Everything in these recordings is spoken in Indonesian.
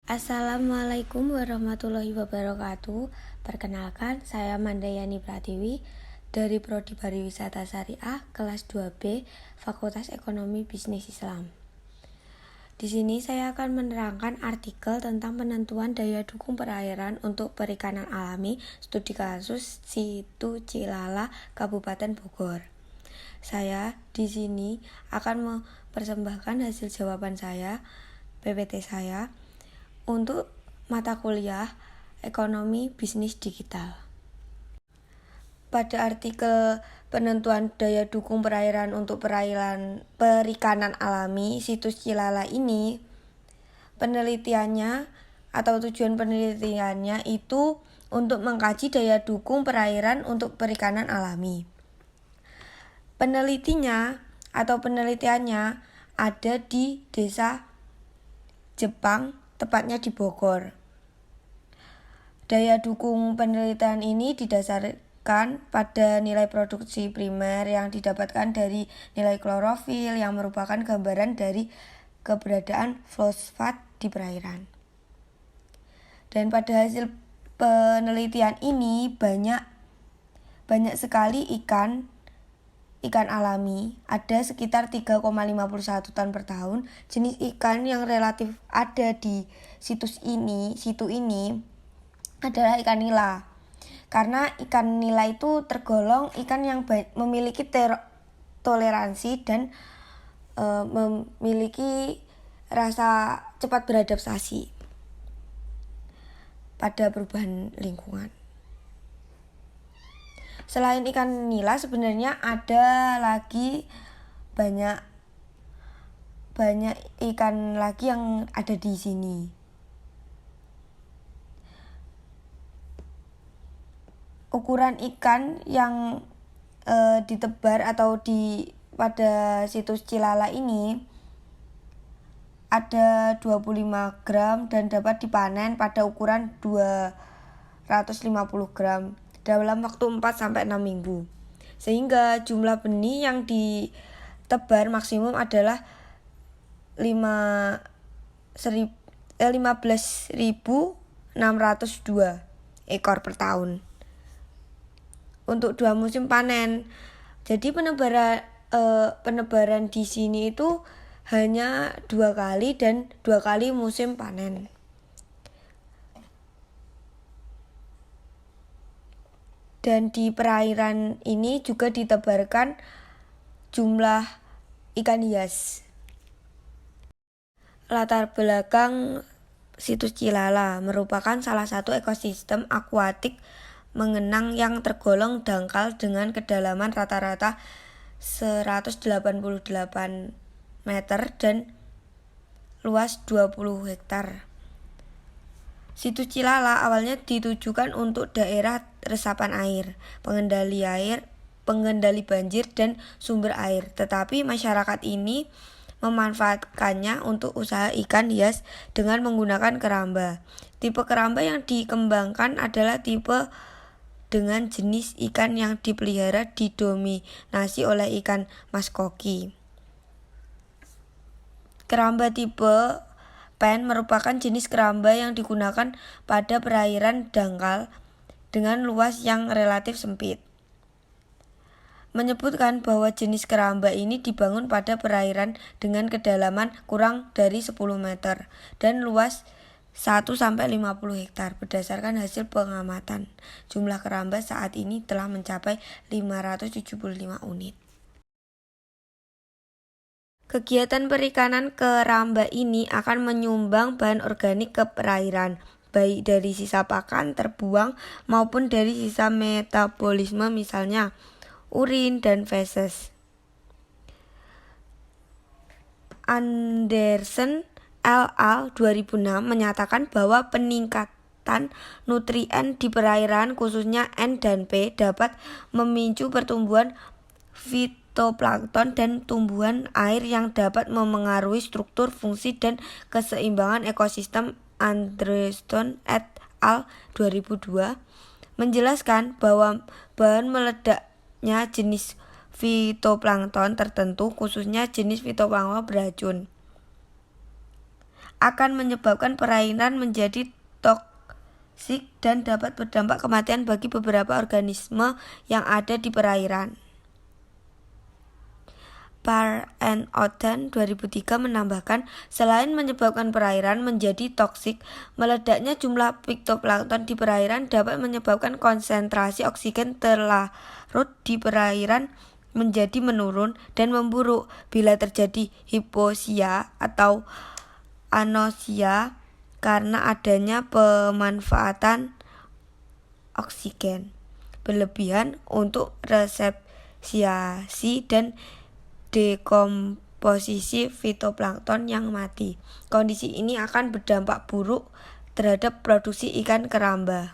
Assalamualaikum warahmatullahi wabarakatuh. Perkenalkan, saya Mandayani Pratiwi dari Prodi Pariwisata Syariah kelas 2B Fakultas Ekonomi Bisnis Islam. Di sini saya akan menerangkan artikel tentang penentuan daya dukung perairan untuk perikanan alami studi kasus Situ Cilala, Kabupaten Bogor. Saya di sini akan mempersembahkan hasil jawaban saya, PPT saya, untuk mata kuliah Ekonomi Bisnis Digital. Pada artikel penentuan daya dukung perairan untuk perikanan alami situs Cilala ini, penelitiannya atau tujuan penelitiannya itu untuk mengkaji daya dukung perairan untuk perikanan alami. Penelitiannya ada di Desa Jepang, tepatnya di Bogor. Daya dukung penelitian ini didasarkan pada nilai produksi primer yang didapatkan dari nilai klorofil yang merupakan gambaran dari keberadaan fosfat di perairan. Dan pada hasil penelitian ini banyak sekali ikan alami, ada sekitar 3,51 ton per tahun. Jenis ikan yang relatif ada di situ ini adalah ikan nila. Karena ikan nila itu tergolong ikan yang memiliki toleransi dan memiliki rasa cepat beradaptasi pada perubahan lingkungan. Selain ikan nila, sebenarnya ada lagi banyak ikan lagi yang ada di sini. Ukuran ikan yang ditebar atau pada situs Cilala ini ada 25 gram dan dapat dipanen pada ukuran 250 gram. dalam waktu 4-6 minggu. Sehingga jumlah benih yang ditebar maksimum adalah 15.602 ekor per tahun. Untuk 2 musim panen. Jadi penebaran di sini itu hanya 2 kali dan 2 kali musim panen. Dan di perairan ini juga ditebarkan jumlah ikan hias. Latar belakang situs Cilala merupakan salah satu ekosistem akuatik mengenang yang tergolong dangkal dengan kedalaman rata-rata 188 meter dan luas 20 hektar. Situs Cilala awalnya ditujukan untuk daerah resapan air, pengendali banjir dan sumber air. Tetapi masyarakat ini memanfaatkannya untuk usaha ikan hias dengan menggunakan keramba. Tipe keramba yang dikembangkan adalah tipe dengan jenis ikan yang dipelihara didominasi oleh ikan maskoki. Keramba tipe pen merupakan jenis keramba yang digunakan pada perairan dangkal dengan luas yang relatif sempit. Menyebutkan bahwa jenis keramba ini dibangun pada perairan dengan kedalaman kurang dari 10 meter dan luas 1-50 hektar. Berdasarkan hasil pengamatan, jumlah keramba saat ini telah mencapai 575 unit. Kegiatan perikanan keramba ini akan menyumbang bahan organik ke perairan, baik dari sisa pakan terbuang maupun dari sisa metabolisme misalnya urin dan feses. Anderson et al. 2006 menyatakan bahwa peningkatan nutrien di perairan khususnya N dan P dapat memicu pertumbuhan fitoplankton dan tumbuhan air yang dapat memengaruhi struktur, fungsi, dan keseimbangan ekosistem. Anderson et al. 2002 menjelaskan bahwa bahan meledaknya jenis fitoplankton tertentu, khususnya jenis fitoplankton beracun. akan menyebabkan perairan menjadi toksik dan dapat berdampak kematian bagi beberapa organisme yang ada di perairan. Parr and Oden 2003 menambahkan, selain menyebabkan perairan menjadi toksik, meledaknya jumlah fitoplankton di perairan dapat menyebabkan konsentrasi oksigen terlarut di perairan menjadi menurun dan memburuk bila terjadi hipoxia atau anoxia karena adanya pemanfaatan oksigen berlebihan untuk resepsiasi dan dekomposisi fitoplankton yang mati. Kondisi ini akan berdampak buruk terhadap produksi ikan keramba.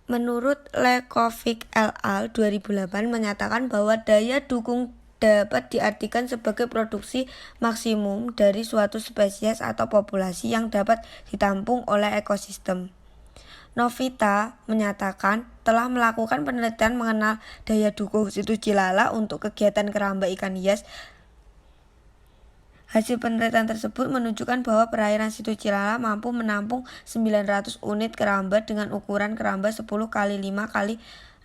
Menurut Lekovic et al. 2008 menyatakan bahwa daya dukung dapat diartikan sebagai produksi maksimum dari suatu spesies atau populasi yang dapat ditampung oleh ekosistem. Novita menyatakan telah melakukan penelitian mengenal daya dukung situs Cilala untuk kegiatan keramba ikan hias. Hasil penelitian tersebut menunjukkan bahwa perairan situs Cilala mampu menampung 900 unit keramba dengan ukuran keramba 10 x 5 x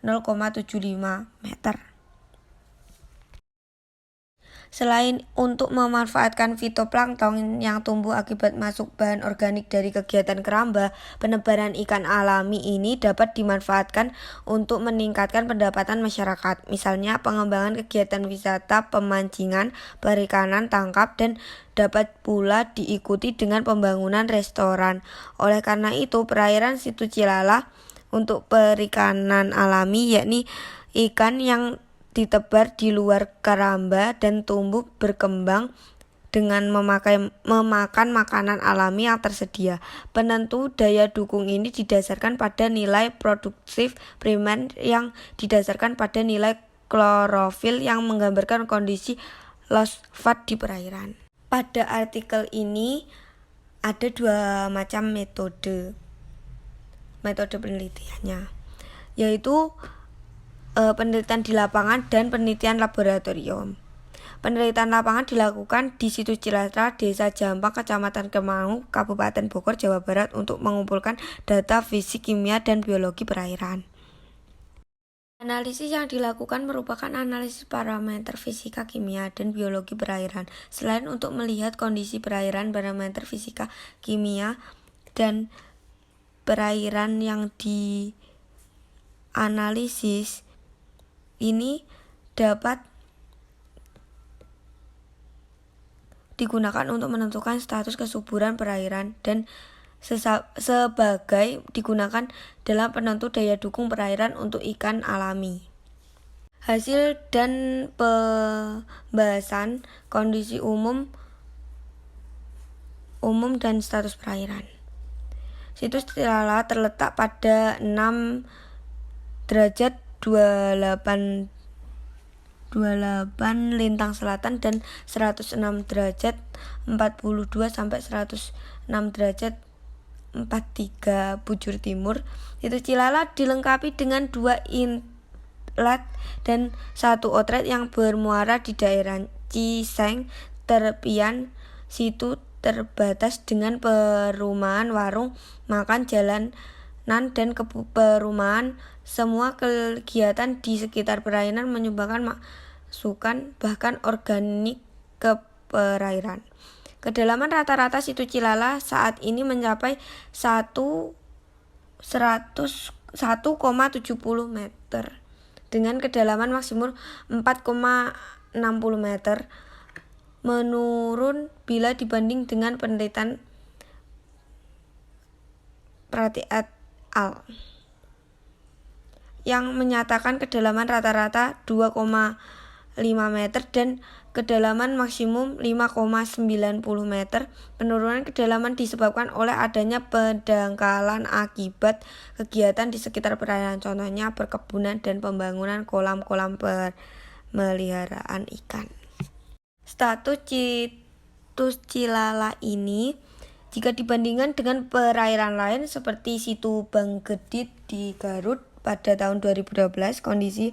0,75 meter. Selain untuk memanfaatkan fitoplankton yang tumbuh akibat masuk bahan organik dari kegiatan keramba, penebaran ikan alami ini dapat dimanfaatkan untuk meningkatkan pendapatan masyarakat, misalnya pengembangan kegiatan wisata, pemancingan, perikanan tangkap, dan dapat pula diikuti dengan pembangunan restoran. Oleh karena itu, perairan situs Cilala untuk perikanan alami, yakni ikan yang ditebar di luar keramba dan tumbuh berkembang dengan memakan makanan alami yang tersedia. Penentu daya dukung ini didasarkan pada nilai produktif primer yang didasarkan pada nilai klorofil yang menggambarkan kondisi loss fat di perairan. Pada artikel ini ada 2 macam metode penelitiannya, yaitu penelitian di lapangan dan penelitian laboratorium. Penelitian lapangan dilakukan di situs Cilatra, Desa Jampang, Kecamatan Kemau, Kabupaten Bogor, Jawa Barat untuk mengumpulkan data fisik, kimia, dan biologi perairan. Analisis yang dilakukan merupakan analisis parameter fisika, kimia, dan biologi perairan. Selain untuk melihat kondisi perairan, parameter fisika, kimia, dan perairan yang dianalisis ini dapat digunakan untuk menentukan status kesuburan perairan dan sebagai digunakan dalam penentu daya dukung perairan untuk ikan alami. Hasil dan pembahasan kondisi umum dan status perairan. Situs Cilala terletak pada 6 derajat 28 lintang selatan dan 106 derajat 42 sampai 106 derajat 43 bujur timur. Situs Cilala dilengkapi dengan 2 inlet dan 1 outlet yang bermuara di daerah Ciseng. Tepian situ terbatas dengan perumahan, warung makan, jalanan, dan perumahan. Semua kegiatan di sekitar perairan menyumbangkan masukan bahkan organik ke perairan. Kedalaman rata-rata situs Cilala saat ini mencapai 100,70 meter dengan kedalaman maksimum 4,60 meter, menurun bila dibanding dengan penelitian Prati et al. Yang menyatakan kedalaman rata-rata 2,5 meter dan kedalaman maksimum 5,90 meter. Penurunan kedalaman disebabkan oleh adanya pendangkalan akibat kegiatan di sekitar perairan, contohnya perkebunan dan pembangunan kolam-kolam pemeliharaan ikan. Status situs Cilala ini jika dibandingkan dengan perairan lain seperti situ Banggedit di Garut pada tahun 2012, kondisi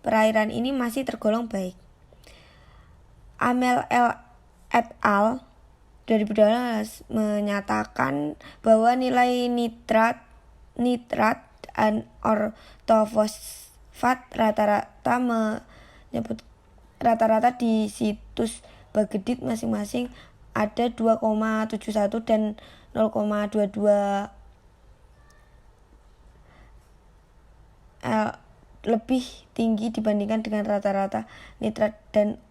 perairan ini masih tergolong baik. Amel et al. 2012 menyatakan bahwa nilai nitrat dan ortofosfat rata-rata di situs Bagedit masing-masing ada 2,71 dan 0,22 lebih tinggi dibandingkan dengan rata-rata nitrat dan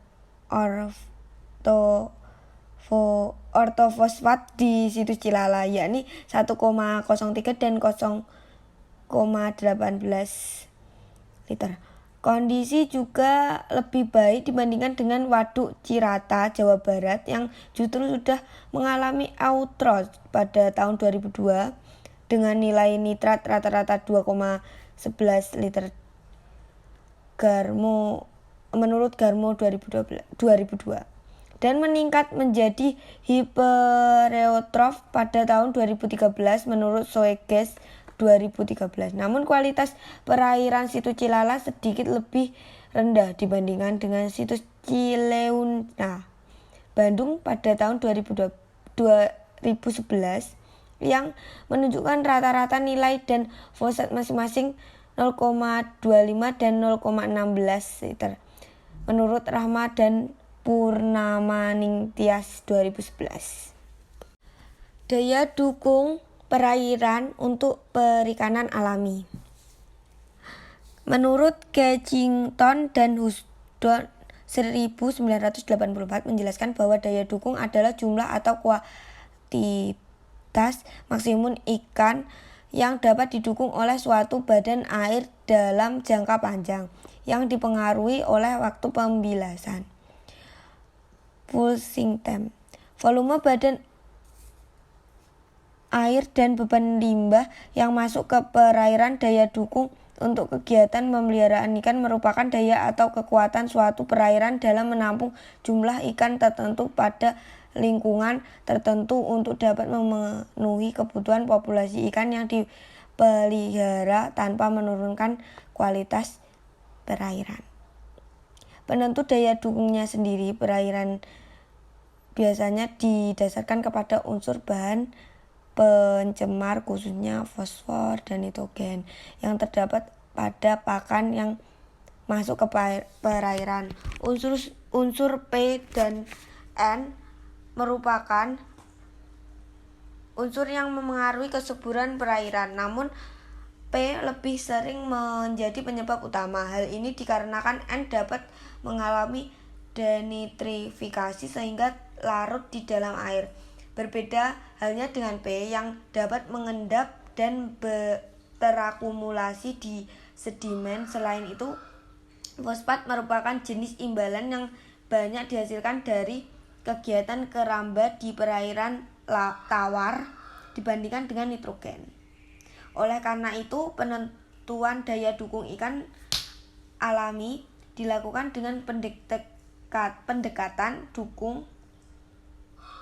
ortofosfat di situs Cilala, yakni 1,03 dan 0,18 liter. Kondisi juga lebih baik dibandingkan dengan Waduk Cirata, Jawa Barat yang justru sudah mengalami eutrof pada tahun 2002 dengan nilai nitrat rata-rata 2,11 liter menurut Garmo 2002 dan meningkat menjadi hipereutrof pada tahun 2013 menurut Soeges 2013. Namun kualitas perairan situs Cilala sedikit lebih rendah dibandingkan dengan situs Cileunca, Bandung pada tahun 2011 yang menunjukkan rata-rata nilai dan fosfat masing-masing 0,25 dan 0,16 liter menurut Rahma dan Purnamaningtyas 2011. Daya dukung perairan untuk perikanan alami. Menurut Gadgington dan Houston 1984 menjelaskan bahwa daya dukung adalah jumlah atau kuantitas maksimum ikan yang dapat didukung oleh suatu badan air dalam jangka panjang yang dipengaruhi oleh waktu pembilasan. Pulsing time, volume badan air dan beban limbah yang masuk ke perairan. Daya dukung untuk kegiatan pemeliharaan ikan merupakan daya atau kekuatan suatu perairan dalam menampung jumlah ikan tertentu pada lingkungan tertentu untuk dapat memenuhi kebutuhan populasi ikan yang dipelihara tanpa menurunkan kualitas perairan. Penentu daya dukungnya sendiri perairan biasanya didasarkan kepada unsur bahan pencemar khususnya fosfor dan nitrogen yang terdapat pada pakan yang masuk ke perairan. Unsur P dan N merupakan unsur yang memengaruhi kesuburan perairan, namun P lebih sering menjadi penyebab utama. Hal ini dikarenakan N dapat mengalami denitrifikasi sehingga larut di dalam air. Berbeda halnya dengan P yang dapat mengendap dan terakumulasi di sedimen. Selain itu, fosfat merupakan jenis imbalan yang banyak dihasilkan dari kegiatan keramba di perairan tawar dibandingkan dengan nitrogen. Oleh karena itu, penentuan daya dukung ikan alami dilakukan dengan pendekatan dukung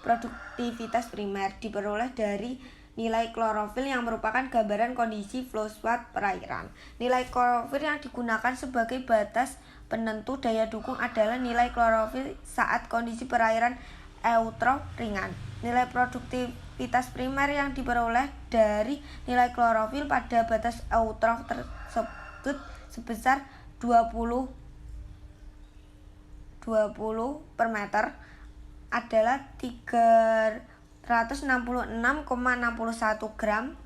produktivitas primer diperoleh dari nilai klorofil yang merupakan gambaran kondisi fosfat perairan. Nilai klorofil yang digunakan sebagai batas penentu daya dukung adalah nilai klorofil saat kondisi perairan eutrof ringan. Nilai produktivitas primer yang diperoleh dari nilai klorofil pada batas eutrof tersebut sebesar 20 per meter adalah 366,61 gram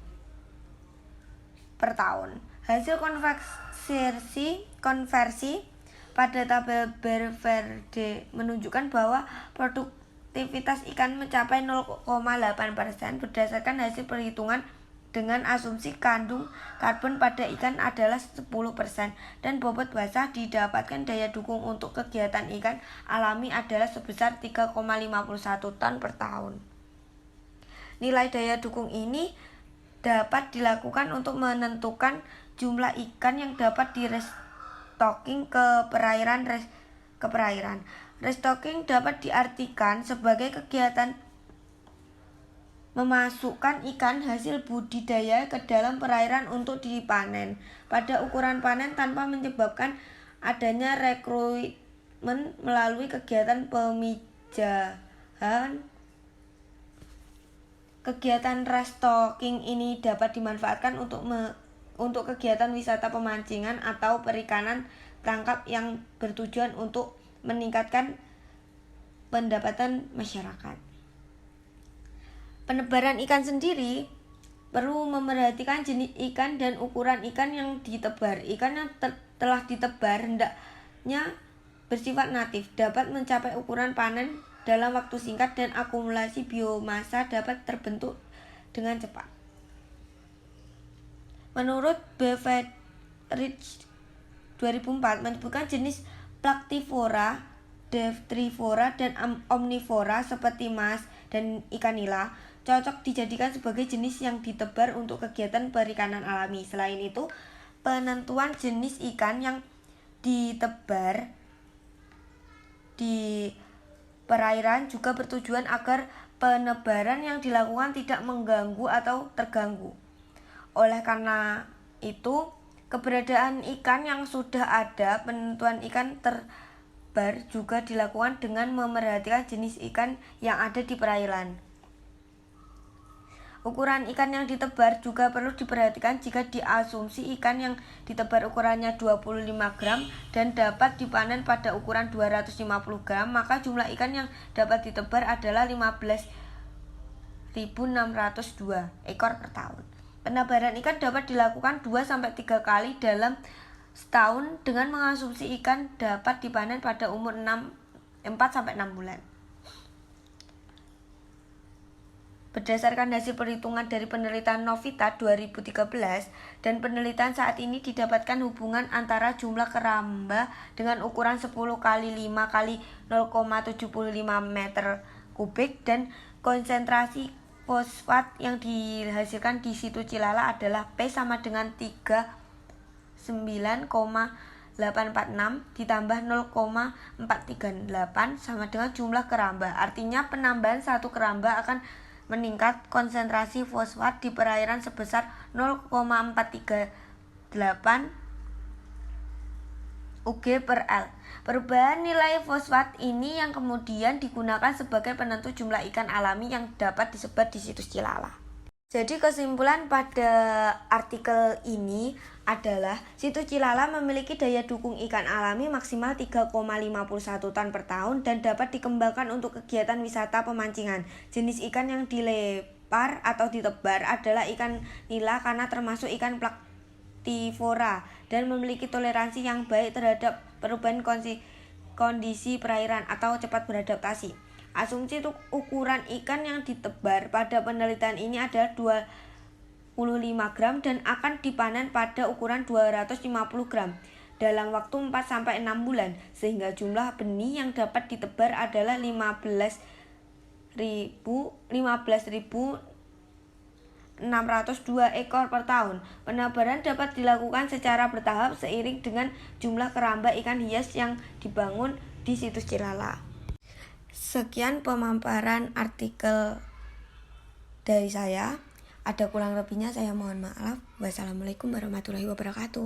per tahun. Hasil konversi pada tabel Belverde menunjukkan bahwa produktivitas ikan mencapai 0,8% berdasarkan hasil perhitungan dengan asumsi kandung karbon pada ikan adalah 10% dan bobot basah didapatkan daya dukung untuk kegiatan ikan alami adalah sebesar 3,51 ton per tahun. Nilai daya dukung ini dapat dilakukan untuk menentukan jumlah ikan yang dapat direstocking ke perairan. Restocking dapat diartikan sebagai kegiatan memasukkan ikan hasil budidaya ke dalam perairan untuk dipanen pada ukuran panen tanpa menyebabkan adanya rekrutmen melalui kegiatan pemijahan Kegiatan restocking ini dapat dimanfaatkan untuk kegiatan wisata pemancingan atau perikanan tangkap yang bertujuan untuk meningkatkan pendapatan masyarakat. Penebaran ikan sendiri perlu memerhatikan jenis ikan dan ukuran ikan yang ditebar. Ikan yang telah ditebar hendaknya bersifat natif, dapat mencapai ukuran panen dalam waktu singkat dan akumulasi biomasa dapat terbentuk dengan cepat. Menurut Beveridge 2004 menyebutkan jenis Plactifora, Detrivora, dan Omnivora seperti mas dan ikan nila cocok dijadikan sebagai jenis yang ditebar untuk kegiatan perikanan alami. Selain itu, penentuan jenis ikan yang ditebar di perairan juga bertujuan agar penebaran yang dilakukan tidak mengganggu atau terganggu. Oleh karena itu, keberadaan ikan yang sudah ada, penentuan ikan terbar juga dilakukan dengan memerhatikan jenis ikan yang ada di perairan. Ukuran ikan yang ditebar juga perlu diperhatikan. Jika diasumsi ikan yang ditebar ukurannya 25 gram dan dapat dipanen pada ukuran 250 gram, maka jumlah ikan yang dapat ditebar adalah 15.602 ekor per tahun. Penebaran ikan dapat dilakukan 2-3 kali dalam setahun dengan mengasumsi ikan dapat dipanen pada umur 4-6 bulan. Berdasarkan hasil perhitungan dari penelitian Novita 2013 dan penelitian saat ini didapatkan hubungan antara jumlah keramba dengan ukuran 10 kali 5 kali 0,75 meter kubik dan konsentrasi fosfat yang dihasilkan di situ Cilala adalah P sama dengan 39,846 ditambah 0,438 sama dengan jumlah keramba. Artinya penambahan satu keramba akan meningkat konsentrasi fosfat di perairan sebesar 0,438 Ug per L. Perubahan nilai fosfat ini yang kemudian digunakan sebagai penentu jumlah ikan alami yang dapat disebar di situs Cilala. Jadi kesimpulan pada artikel ini adalah situs Cilala memiliki daya dukung ikan alami maksimal 3,51 ton per tahun dan dapat dikembangkan untuk kegiatan wisata pemancingan. Jenis ikan yang dilepar atau ditebar adalah ikan nila karena termasuk ikan Plactifora dan memiliki toleransi yang baik terhadap perubahan kondisi perairan atau cepat beradaptasi. Asumsi ukuran ikan yang ditebar pada penelitian ini adalah 25 gram dan akan dipanen pada ukuran 250 gram dalam waktu 4-6 bulan, sehingga jumlah benih yang dapat ditebar adalah 15.602 ekor per tahun. Penebaran dapat dilakukan secara bertahap seiring dengan jumlah keramba ikan hias yang dibangun di situs Cilala. Sekian pemaparan artikel dari saya. Ada kurang lebihnya saya mohon maaf. Wassalamualaikum warahmatullahi wabarakatuh.